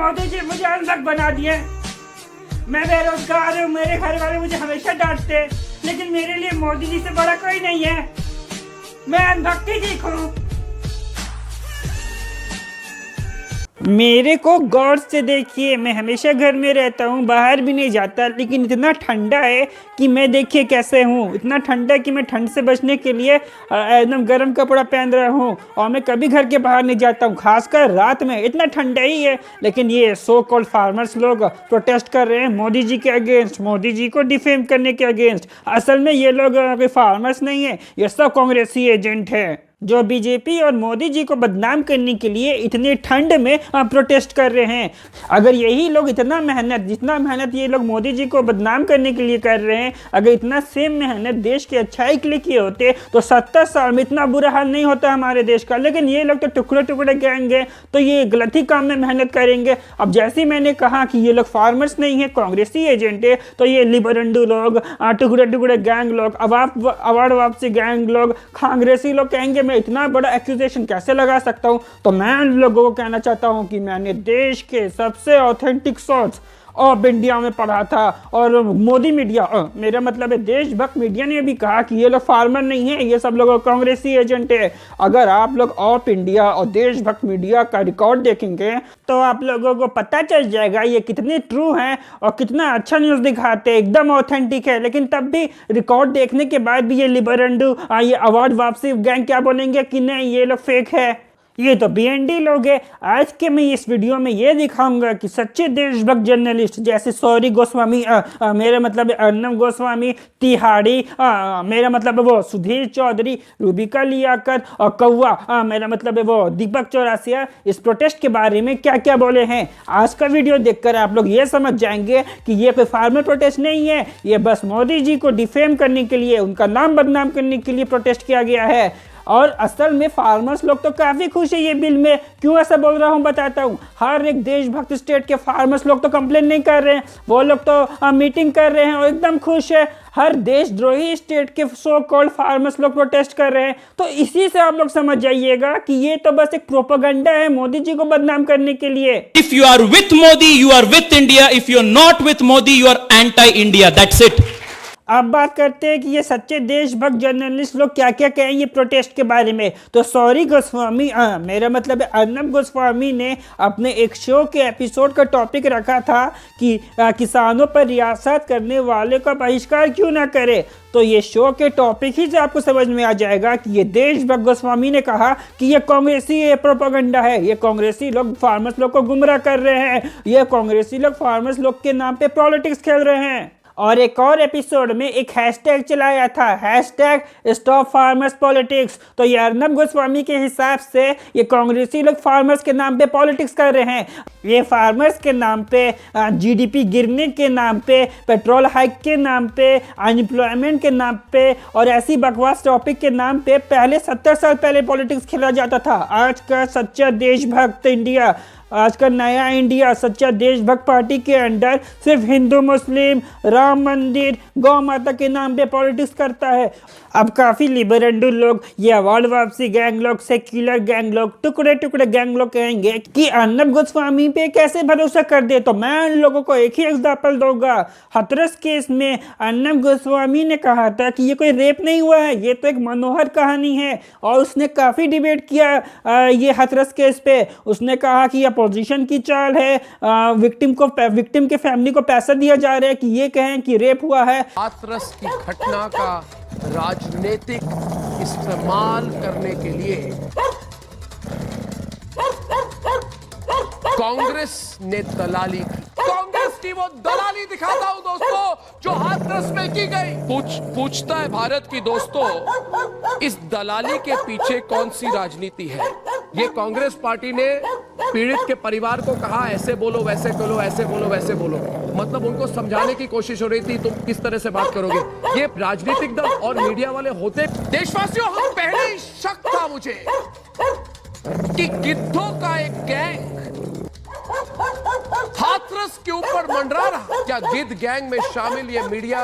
मोदी जी मुझे अंधक बना दिए। मैं बेरोजगार हूँ, मेरे घर वाले मुझे हमेशा डांटते, लेकिन मेरे लिए मोदी जी से बड़ा कोई नहीं है। मैं अनभक्ति सीखूं। मेरे को गौर से देखिए, मैं हमेशा घर में रहता हूँ, बाहर भी नहीं जाता, लेकिन इतना ठंडा है कि मैं देखिए कैसे हूँ। इतना ठंडा है कि मैं ठंड से बचने के लिए एकदम गर्म कपड़ा पहन रहा हूँ और मैं कभी घर के बाहर नहीं जाता हूँ, खासकर रात में। इतना ठंडा ही है, लेकिन ये सो कॉल्ड फार्मर्स लोग प्रोटेस्ट कर रहे हैं मोदी जी के अगेंस्ट, मोदी जी को डिफेम करने के अगेंस्ट। असल में ये लोग कोई फार्मर्स नहीं है, ये सब कांग्रेसी एजेंट है जो बीजेपी और मोदी जी को बदनाम करने के लिए इतनी ठंड में प्रोटेस्ट कर रहे हैं। अगर यही लोग इतना मेहनत, जितना मेहनत ये लोग मोदी जी को बदनाम करने के लिए कर रहे हैं, अगर इतना सेम मेहनत देश की अच्छाई के लिए किए होते तो 70 साल में इतना बुरा हाल नहीं होता हमारे देश का। लेकिन ये लोग तो टुकड़े टुकड़े गैंग है, तो ये गलत ही काम में मेहनत करेंगे। अब जैसे ही मैंने कहा कि ये लोग फार्मर्स नहीं है, कांग्रेसी एजेंट है, तो ये लिबरंडू लोग, टुकड़े टुकड़े गैंग लोग, अवार्ड वापसी गैंग लोग, कांग्रेसी लोग कहेंगे मैं इतना बड़ा एक्यूजेशन कैसे लगा सकता हूं। तो मैं उन लोगों को कहना चाहता हूं कि मैंने देश के सबसे ऑथेंटिक सोर्स ऑफ इंडिया में पढ़ा था, और मोदी मीडिया, मेरा मतलब है देशभक्त मीडिया ने भी कहा कि ये लोग फार्मर नहीं है, ये सब लोग कांग्रेसी एजेंट है। अगर आप लोग ऑफ इंडिया और देशभक्त मीडिया का रिकॉर्ड देखेंगे तो आप लोगों को पता चल जाएगा ये कितने ट्रू हैं और कितना अच्छा न्यूज़ दिखाते हैं, एकदम ऑथेंटिक है। लेकिन तब भी रिकॉर्ड देखने के बाद भी ये लिबरंडू, ये अवार्ड वापसी गैंग क्या बोलेंगे कि नहीं ये लोग फेक है, ये तो बीएनडी लोग हैं। आज के मैं इस वीडियो में ये दिखाऊंगा कि सच्चे देशभक्त जर्नलिस्ट जैसे सौरी गोस्वामी, मेरा मतलब अर्नब गोस्वामी, तिहाड़ी, मेरा मतलब है वो सुधीर चौधरी, रूबिका लियाकत और कौवा, मेरा मतलब है वो दीपक चौरासिया, इस प्रोटेस्ट के बारे में क्या क्या बोले हैं। आज का वीडियो देखकर आप लोग ये समझ जाएंगे कि ये कोई फार्मर प्रोटेस्ट नहीं है, ये बस मोदी जी को डिफेम करने के लिए, उनका नाम बदनाम करने के लिए प्रोटेस्ट किया गया है। और असल में फार्मर्स लोग तो काफ़ी खुश है ये बिल में। क्यों ऐसा बोल रहा हूँ बताता हूँ। हर एक देशभक्त स्टेट के फार्मर्स लोग तो कंप्लेन नहीं कर रहे हैं, वो लोग तो मीटिंग कर रहे हैं और एकदम खुश है। हर देशद्रोही स्टेट के सो कॉल्ड फार्मर्स लोग प्रोटेस्ट कर रहे हैं। तो इसी से आप लोग समझ जाइएगा कि ये तो बस एक प्रोपेगेंडा है मोदी जी को बदनाम करने के लिए। If you are with Modi you are with India, if you are not with Modi you are anti India, that's it. अब बात करते हैं कि ये सच्चे देशभक्त जर्नलिस्ट लोग क्या क्या कहें ये प्रोटेस्ट के बारे में। तो सौरी गोस्वामी, मेरा मतलब है अर्नब गोस्वामी ने अपने एक शो के एपिसोड का टॉपिक रखा था कि किसानों पर रियासत करने वाले का बहिष्कार क्यों ना करे। तो ये शो के टॉपिक ही से आपको समझ में आ जाएगा कि ये देशभक्त गोस्वामी ने कहा कि ये कांग्रेसी प्रोपेगेंडा है, ये कांग्रेसी लोग फार्मर्स लोग को गुमराह कर रहे हैं, ये कांग्रेसी लोग फार्मर्स लोग के नाम पे पॉलिटिक्स खेल रहे हैं। और एक और एपिसोड में एक हैशटैग चलाया था, हैशटैग स्टॉप फार्मर्स पॉलिटिक्स। तो ये अर्नब गोस्वामी के हिसाब से ये कांग्रेसी लोग फार्मर्स के नाम पे पॉलिटिक्स कर रहे हैं। ये फार्मर्स के नाम पे, जीडीपी गिरने के नाम पे, पेट्रोल हाइक के नाम पे, अनएम्प्लॉयमेंट के नाम पे और ऐसी बकवास टॉपिक के नाम पे पहले 70 साल पहले पॉलिटिक्स खेला जाता था। आज का सच्चा देशभक्त इंडिया, आज का नया इंडिया सच्चा देशभक्त पार्टी के अंडर सिर्फ हिंदू मुस्लिम, राम मंदिर, गौ माता के नाम पे पॉलिटिक्स करता है। अब काफ़ी लिबरंडू लोग, ये अवार्ड वापसी गैंग लोग, सेक्युलर गैंग लोग, टुकड़े टुकड़े गैंग लोग कहेंगे कि अर्नब गोस्वामी पे कैसे भरोसा कर दे। तो मैं उन लोगों को एक ही एग्जाम्पल दूंगा। हाथरस केस में अर्नब गोस्वामी ने कहा था कि ये कोई रेप नहीं हुआ है, ये तो एक मनोहर कहानी है। और उसने काफ़ी डिबेट किया ये हाथरस केस पे। उसने कहा कि अपोजिशन की चाल है, विक्टिम के फैमिली को पैसा दिया जा रहा है कि ये कहें कि रेप हुआ है। हाथरस की घटना का राजनीतिक इस्तेमाल करने के लिए कांग्रेस ने दलाली की। कांग्रेस की वो दलाली दिखाता हूं दोस्तों जो हाथरस में की गई। पूछता है भारत की दोस्तों, इस दलाली के पीछे कौन सी राजनीति है। ये कांग्रेस पार्टी ने पीड़ित के परिवार को कहा ऐसे बोलो वैसे बोलो, ऐसे बोलो वैसे बोलो, मतलब उनको समझाने की कोशिश हो रही थी तुम किस तरह से बात करोगे। ये राजनीतिक दल और मीडिया वाले होते। देशवासियों, हम पहले ही शक था मुझे कि गिद्धों का एक गैंग हाथरस के ऊपर मंडरा रहा। क्या गिद्ध गैंग में शामिल ये मीडिया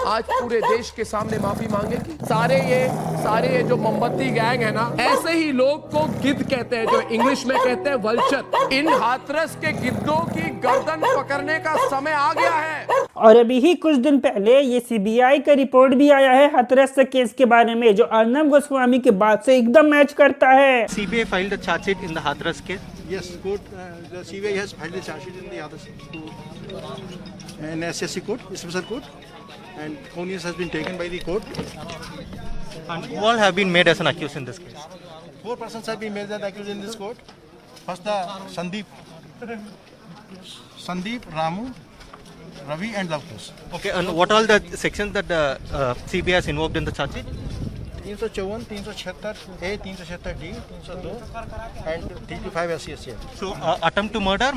आज पूरे देश के सामने माफी मांगेगी। सारे ये जो मोमबत्ती गैंग है ना, ऐसे ही लोग को गिद्ध कहते हैं, जो इंग्लिश में कहते हैं वल्चर। इन हाथरस के गिद्धों की गर्दन पकड़ने का समय आ गया है। और अभी ही कुछ दिन पहले ये सीबीआई का रिपोर्ट भी आया है हाथरस केस के बारे में, जो अर्नब गोस्वामी के बाद से एकदम मैच करता है। CBI filed a charge sheet in the Hathras case. Yes, court. The CBI has filed a charge sheet in the other in SSC court, special court, and cognizance has been taken by the court. And who all have been made as an accused in this case? 4 persons have been made as accused in this court. First, the Sandeep, Ramu, Ravi, and Lavkush. Okay, and what all the sections that the CBI has invoked in the charge sheet? 354, 376A, 376D, 302, and 325 SC. So, attempt to murder,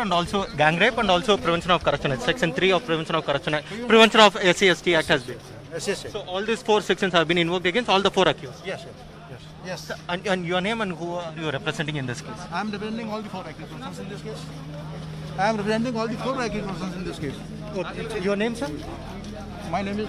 and also gang rape, and also prevention of corruption. Section 3 of prevention of corruption, prevention of SC/ST Act has been. Yes. So, all these 4 sections have been invoked against all the 4 accused. Yes. And your name and who are you representing in this case? I am representing all the 4 accused persons in this case. I am representing all the 4 accused persons in this case. Okay. Your name, sir? My name is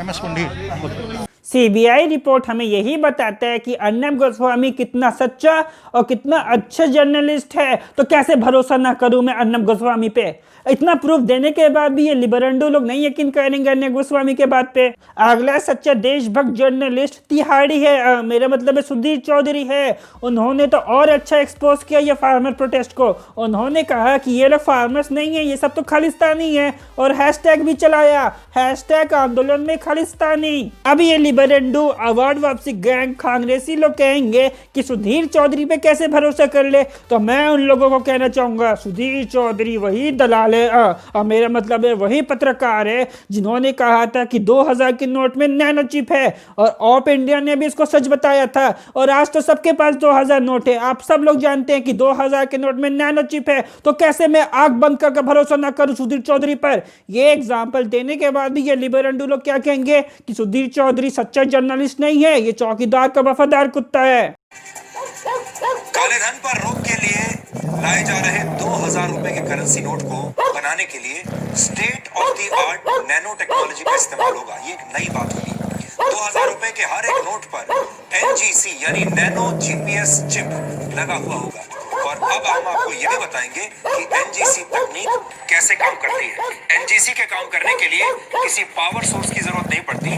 MS Kundhir. CBI report हमें यही बताता है कि अर्नब गोस्वामी कितना सच्चा और कितना अच्छा जर्नलिस्ट है। तो कैसे भरोसा ना करूं मैं अर्नब गोस्वामी पे? इतना प्रूफ देने के बाद भी ये लिबरंडो लोग नहीं यकीन करेंगे अर्नब गोस्वामी के बात पे। अगला सच्चा देशभक्त जर्नलिस्ट तिहाड़ी है, मेरा मतलब है सुधीर चौधरी है। उन्होंने तो और अच्छा एक्सपोज किया ये फार्मर प्रोटेस्ट को। उन्होंने कहा कि ये लोग फार्मर्स नहीं है, ये सब तो खालिस्तानी है, और हैशटैग भी चलाया, हैशटैग आंदोलन में खालिस्तानी। अब ये लिबरंडो अवार्ड वापसी गैंग कांग्रेसी लोग कहेंगे कि सुधीर चौधरी पे कैसे भरोसा कर ले। तो मैं उन लोगों को कहना चाहूंगा, सुधीर चौधरी वही दलाल है, मेरा मतलब है वही पत्रकार है जिन्होंने कहा था कि 2000 के नोट में नैनो चिप है, और ऑप इंडिया ने भी इसको सच बताया था। और आज तो सबके पास 2000 नोट है, आप सब लोग जानते हैं कि 2000 के नोट में नैनो चिप है। तो कैसे मैं आंख बंद करके भरोसा ना करूं सुधीर चौधरी पर? ये एग्जाम्पल देने के बाद भी ये लिबरंडो लोग क्या कहेंगे कि सुधीर चौधरी सच्चा जर्नलिस्ट नहीं है, ये चौकीदार का वफादार कुत्ता है। काले धन पर रोक के लिए लाए जा रहे 2000 रुपए के करेंसी नोट को बनाने के लिए state of the art nano technology का इस्तेमाल होगा। ये एक नई बात होगी। 2000 रुपए के हर एक नोट पर NGC यानी नैनो GPS चिप लगा हुआ होगा। और अब हम आपको ये भी बताएंगे कि NGC तकनीक कैसे काम करती है। NGC के काम करने के लिए किसी पावर सोर्स की जरूरत नहीं पड़ती।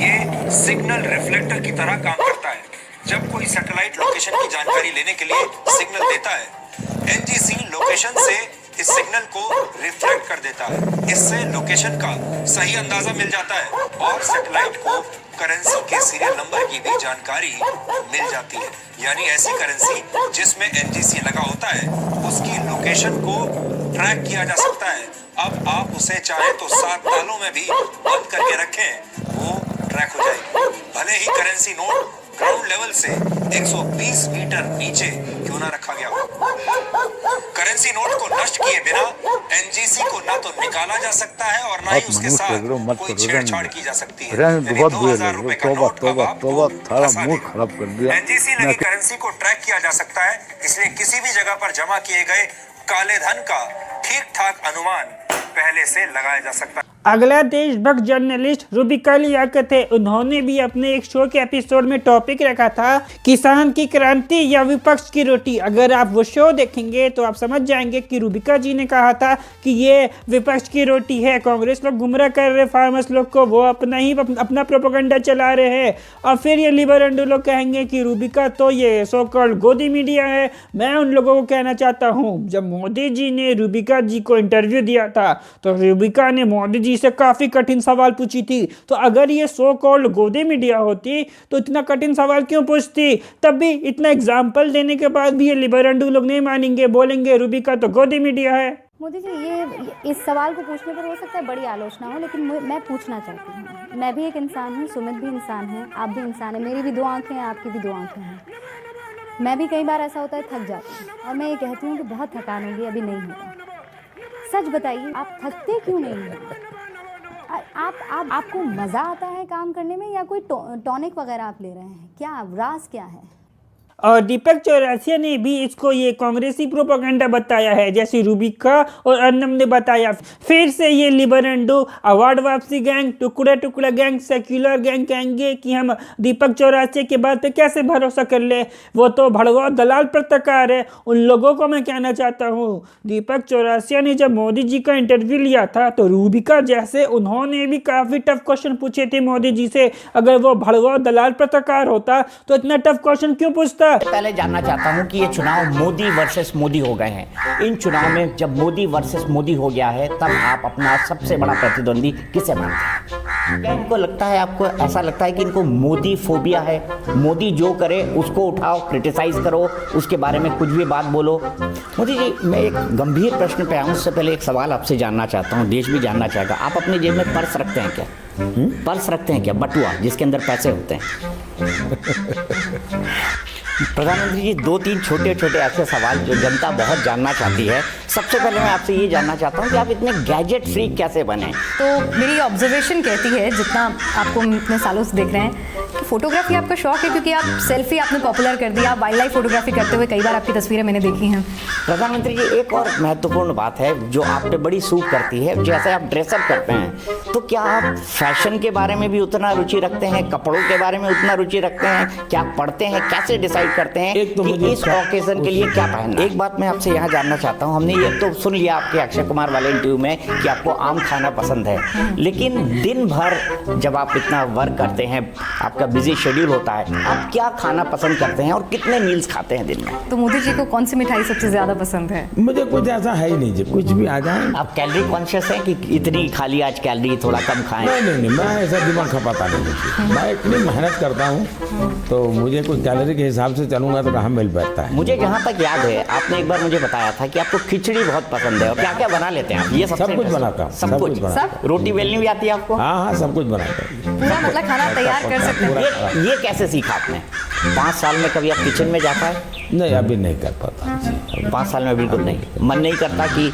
ये सिग्नल रिफ्लेक्टर की तरह काम करता है। जब कोई सैटेलाइट लोकेशन की जानकारी लेने के लिए सिग्नल देता है, NGC लोकेशन से इस सिग्नल को रिफ्लेक्ट कर देता है। इससे लोकेशन का सही अंदाजा मिल जाता है और सैटेलाइट को करेंसी के सीरियल नंबर की भी जानकारी मिल जाती है। यानी ऐसी करेंसी जिसमें NGC लगा होता है, उसकी लोकेशन को ट्रैक किया जा सकता है। अब आप उसे चाहे तो 7 तालों में भी बंद करके रखें, वो ट्रैक हो जाएगी। भले ही करेंसी नोट ग्राउंड लेवल से 120 मीटर नीचे क्यों ना रखा गया हो। करेंसी नोट को नष्ट किए बिना NGC को ना तो निकाला जा सकता है और ना ही उसके साथ कोई छेड़छाड़ की जा सकती है। 2000 रुपए का नोट अब आपको NGC लगी करेंसी को ट्रैक किया जा सकता है, इसलिए किसी भी जगह पर जमा किए गए काले धन का ठीक ठाक अनुमान पहले से लगाया जा सकता है। अगला देशभक्त जर्नलिस्ट रूबिका लियाकत है। उन्होंने भी अपने एक शो के एपिसोड में टॉपिक रखा था किसान की क्रांति या विपक्ष की रोटी। अगर आप वो शो देखेंगे तो आप समझ जाएंगे कि रूबिका जी ने कहा था कि ये विपक्ष की रोटी है, कांग्रेस लोग गुमराह कर रहे फार्मर्स लोग को, वो अपना प्रोपेगेंडा चला रहे हैं। और फिर ये लिबरंडो लोग कहेंगे कि रूबिका तो ये सो कॉल्ड गोदी मीडिया है। मैं उन लोगों को कहना चाहता हूँ, जब मोदी जी ने रूबिका जी को इंटरव्यू दिया था तो रूबिका ने मोदी जी से काफी कठिन सवाल पूछी थी। तो अगर ये सो कॉल्ड गोदी मीडिया होती तो इतना कठिन सवाल क्यों पूछती? तब भी इतना एग्जाम्पल देने के बाद भी ये लिबरंडो लोग नहीं मानेंगे, बोलेंगे रूबिका तो गोदी मीडिया है। मोदी जी, ये इस सवाल को पूछने पर हो सकता है बड़ी आलोचना हो, लेकिन मैं पूछना चाहती हूँ। मैं भी एक इंसान हूँ, सुमित भी इंसान है, आप भी इंसान है, मेरी भी 2 आंखें हैं, आपकी भी 2 आंखें हैं। मैं भी कई बार ऐसा होता है थक जाती हूँ और मैं ये कहती हूँ कि बहुत थकान होगी, अभी नहीं होगा। सच बताइए, आप थकते क्यों नहीं हैं? आपको मज़ा आता है काम करने में या कोई टॉनिक वगैरह आप ले रहे हैं? क्या राज क्या है? और दीपक चौरसिया ने भी इसको ये कांग्रेसी प्रोपेगेंडा बताया है, जैसे रूबिका और अर्नब ने बताया। फिर से ये लिबरेंडो अवार्ड वापसी गैंग, टुकड़ा टुकड़ा गैंग, सेक्युलर गैंग कहेंगे कि हम दीपक चौरसिया के बात पे कैसे भरोसा कर ले, वो तो भड़वा दलाल पत्रकार है। उन लोगों को मैं कहना चाहता हूँ, दीपक चौरसिया ने जब मोदी जी का इंटरव्यू लिया था तो रूबिका जैसे उन्होंने भी काफ़ी टफ क्वेश्चन पूछे थे मोदी जी से। अगर वो भड़वा दलाल पत्रकार होता तो इतना टफ क्वेश्चन क्यों पूछता? पहले जानना चाहता हूं कि ये चुनाव मोदी वर्सेस मोदी हो गए हैं। इन चुनाव में जब मोदी वर्सेस मोदी हो गया है तब आप अपना सबसे बड़ा प्रतिद्वंदी किसे मानते हैं? क्या इनको लगता है, आपको ऐसा लगता है कि इनको मोदी फोबिया है? मोदी जो करे उसको उठाओ, क्रिटिसाइज करो, उसके बारे में कुछ भी बात बोलो। मोदी जी, मैं एक गंभीर प्रश्न पे आऊँ उससे पहले एक सवाल आपसे जानना चाहता हूँ, देश भी जानना चाहेगा। आप अपने जेब में पर्स रखते हैं क्या? पर्स रखते हैं क्या, बटुआ जिसके अंदर पैसे होते हैं? प्रधानमंत्री जी, 2-3 छोटे छोटे ऐसे सवाल जो जनता बहुत जानना चाहती है। सबसे पहले मैं आपसे ये जानना चाहता हूँ कि आप इतने गैजेट फ्रीक कैसे बने? तो मेरी ऑब्जर्वेशन कहती है, जितना आपको इतने सालों से देख रहे हैं, कि फोटोग्राफी आपका शौक है, क्योंकि आप सेल्फी आपने पॉपुलर कर दिया। आप वाइल्ड लाइफ फोटोग्राफी करते हुए कई बार आपकी तस्वीरें मैंने देखी हैं। प्रधानमंत्री जी, एक और महत्वपूर्ण बात है जो आप पे बड़ी सूट करती है, जैसे आप ड्रेसअप करते हैं, तो क्या आप फैशन के बारे में भी उतना रुचि रखते हैं, कपड़ों के बारे में उतना रुचि रखते हैं? क्या आप पढ़ते हैं, कैसे डिसाइड करते हैं कि इस ओकेजन के लिए क्या पहनना? एक बात मैं आपसे यहाँ जानना चाहता हूँ, हमने ये तो सुन लिया आपके अक्षय कुमार वाले इंटरव्यू में कि आपको आम खाना पसंद है, लेकिन दिन भर जब आप इतना वर्क करते हैं, आपका बिजी शेड्यूल होता है, आप क्या खाना पसंद करते हैं और कितने मील्स खाते हैं दिन में? तो मोदी जी को कौन सी मिठाई सबसे ज़्यादा पसंद है? मुझे कुछ ऐसा है ही नहीं जी, कुछ भी आ जाए। आप कैलोरी कॉन्शियस हैं कि इतनी खा ली आज कैलोरी, थोड़ा कम खाएं? नहीं, मैं ऐसा दिमाग खपाता नहीं। मैं इतनी मेहनत करता हूँ तो मुझे कोई कैलोरी के हिसाब से चलूंगा तो कहाँ मिल पाता है। मुझे जहाँ तक याद है, आपने एक बार मुझे बताया था कि आपको खिचड़ी बहुत पसंद है, और क्या क्या बना लेते हैं आप? ये सब कुछ बनाता हूँ, सब कुछ रोटी बेलनी भी आती है आपको? हाँ, सब कुछ बनाता हूँ। पूरा मतलब खाना तैयार कर सकते हैं। ये कैसे सीखा आपने? 5 साल में कभी आप किचन में जा पाए? नहीं, अभी नहीं कर पाता। 5 साल में बिल्कुल नहीं, मन नहीं करता कि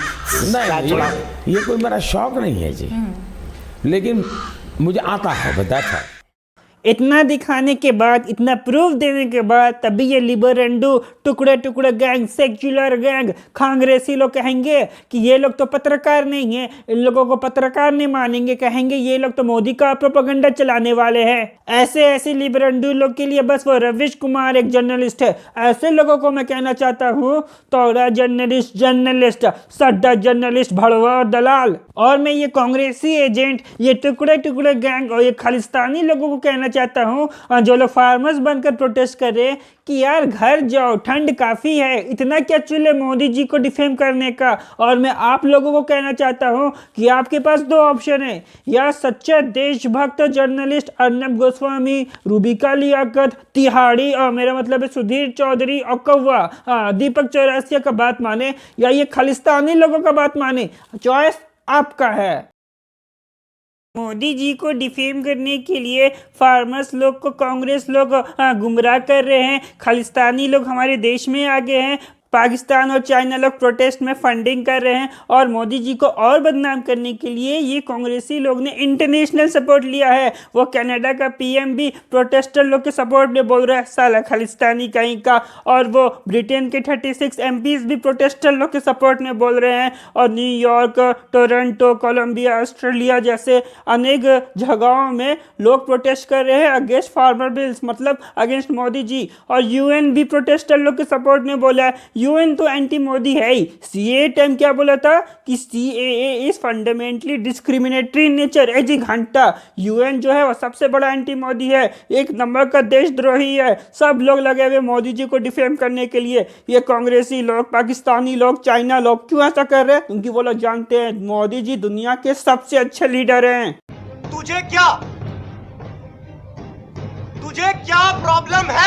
नहीं, ये कोई मेरा शौक नहीं है जी, लेकिन मुझे आता है, बताता है। इतना दिखाने के बाद, इतना प्रूफ देने के बाद तभी ये लिबरेंडो, टुकड़ा टुकड़ा गैंग, सेक्युलर गैंग, कांग्रेसी लोग कहेंगे कि ये लोग तो पत्रकार नहीं है, इन लोगों को पत्रकार नहीं मानेंगे, कहेंगे ये लोग तो मोदी का प्रोपेगेंडा चलाने वाले हैं। ऐसे ऐसे लिबरेंडो लोग के लिए बस वो रविश कुमार एक जर्नलिस्ट है। ऐसे लोगों को मैं कहना चाहता हूँ, तोड़ा जर्नलिस्ट, सड्डा जर्नलिस्ट, भड़वा और दलाल। और मैं ये कांग्रेसी एजेंट, ये टुकड़े टुकड़े गैंग और ये खालिस्तानी लोगों को कहना चाहता हूं, जो लोग फार्मर्स बनकर प्रोटेस्ट कर रहे हैं, कि यार घर जाओ, ठंड काफ़ी है, इतना क्या चुले मोदी जी को डिफेम करने का। और मैं आप लोगों को कहना चाहता हूं कि आपके पास 2 ऑप्शन है, या सच्चा देशभक्त जर्नलिस्ट अर्नब गोस्वामी, रूबिका लियाकत, तिहाड़ी, और मेरा मतलब है सुधीर चौधरी और कौवा, दीपक चौरसिया का बात माने, या ये खालिस्तानी लोगों का बात माने। चॉइस आपका है। मोदी जी को डिफेम करने के लिए फार्मर्स लोग को कांग्रेस लोग गुमराह कर रहे हैं, खालिस्तानी लोग हमारे देश में आ गए हैं, पाकिस्तान और चाइना लोग प्रोटेस्ट में फंडिंग कर रहे हैं, और मोदी जी को और बदनाम करने के लिए ये कांग्रेसी लोग ने इंटरनेशनल सपोर्ट लिया है। वो कनाडा का पीएम भी प्रोटेस्टर लोग के सपोर्ट में बोल रहा है, साला खालिस्तानी कहीं का। और वो ब्रिटेन के 36 एमपीज भी प्रोटेस्टर लोग के सपोर्ट में बोल रहे हैं। और न्यूयॉर्क, टोरंटो, कोलंबिया, ऑस्ट्रेलिया जैसे अनेक जगहों में लोग प्रोटेस्ट कर रहे हैं अगेंस्ट फार्मर बिल्स, मतलब अगेंस्ट मोदी जी। और यूएन भी प्रोटेस्टर लोग के सपोर्ट में बोला है। यूएन तो एंटी मोदी है ही। सीएए टाइम क्या बोला था कि CAA is fundamentally discriminatory nature. जी घंटा, यूएन जो है वो सबसे बड़ा एंटी मोदी है, एक नंबर का देशद्रोही है। सब लोग लगे हुए मोदी जी को डिफेम करने के लिए। ये कांग्रेसी लोग, पाकिस्तानी लोग, चाइना लोग क्यों ऐसा कर रहे हैं? क्योंकि वो लोग जानते हैं मोदी जी दुनिया के सबसे अच्छे लीडर हैं। तुझे क्या प्रॉब्लम है?